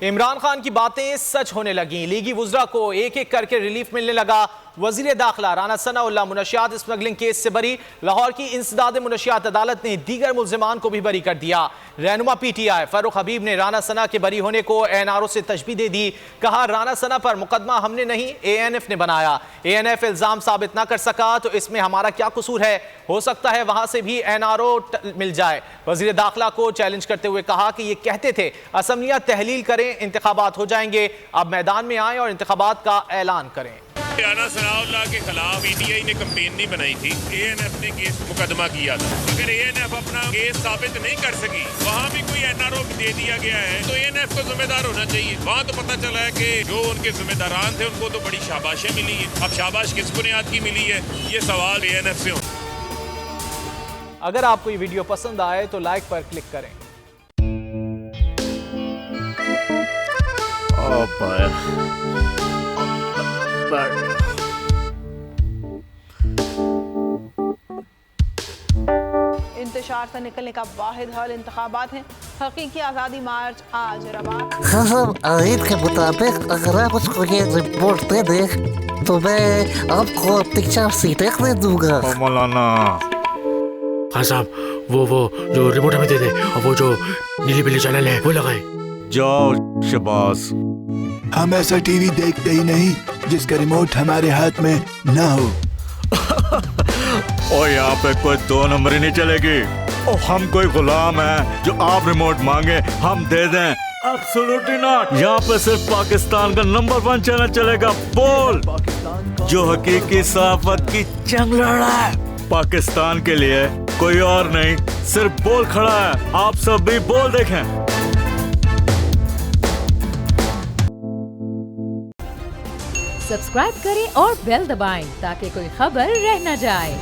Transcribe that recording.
इमरान खान की बातें सच होने लगी। लीगी वुज़रा को एक एक करके रिलीफ मिलने लगा। वज़ीर दाखिला राना सनाउल्लाह मुनशियात स्मगलिंग केस से बरी। लाहौर की इंसदाद मुनशियात अदालत ने दीगर मुल्ज़िमान को भी बरी कर दिया। रहनुमा PTI फ़ारूक हबीब ने राना सना के बरी होने को ANRO से तशबीह दे दी। कहा, राना सना पर मुकदमा हमने नहीं ANF ने बनाया। ANF इल्ज़ाम साबित ना कर सका तो इसमें हमारा क्या कसूर है? हो सकता है वहां से भी NRO मिल जाए। वज़ीर दाखिला को चैलेंज करते हुए कहा कि ये कहते थे असम्बलियां तहलील करें, इंतखाबात हो जाएंगे, अब मैदान में आए और इंतखाबात का ऐलान करें। राना सनाउल्लाह के खिलाफ PTI ने कंपेन नहीं बनाई थी, ANF ने केस मुकदमा किया था। अगर ANF अपना केस साबित नहीं कर सकी, वहाँ भी कोई NRO दे दिया गया है तो ANF को जिम्मेदार होना चाहिए। वहाँ तो पता चला है कि जो उनके जिम्मेदारान थे उनको तो बड़ी शाबाशें मिली है। अब शाबाश किस बुनियाद की मिली है, ये सवाल ANF से हो। अगर आपको ये वीडियो पसंद आए तो लाइक पर क्लिक करें। इंतशार से निकलने का वाहिद हल इंतखाबात हैं। हकीकी आज़ादी मार्च आज रवा। हाँ, आयत के मुताबिक अगर आप उसको ये रिपोर्ट दे दें तो मैं आपको 3-4 सीटें दे दूंगा। मौलाना हाँ साहब, वो जो रिमोट हमें दे दे और वो जो नीली पीली चैनल है वो लगाए। जाओ शबाज। हम ऐसा टीवी देखते ही नहीं जिसका रिमोट हमारे हाथ में ना हो। और यहाँ पे कोई 2 नंबरी नहीं चलेगी। और हम कोई गुलाम है जो आप रिमोट मांगे हम दे दें? Absolutely not. यहाँ पे सिर्फ पाकिस्तान का नंबर 1 चैनल चलेगा, बोल, जो हकीकी सहाफत की जंग लड़ रहा है। पाकिस्तान के लिए कोई और नहीं, सिर्फ बोल खड़ा है। आप सब भी बोल देखें। सब्सक्राइब करें और बेल दबाएं ताकि कोई खबर रह न जाए।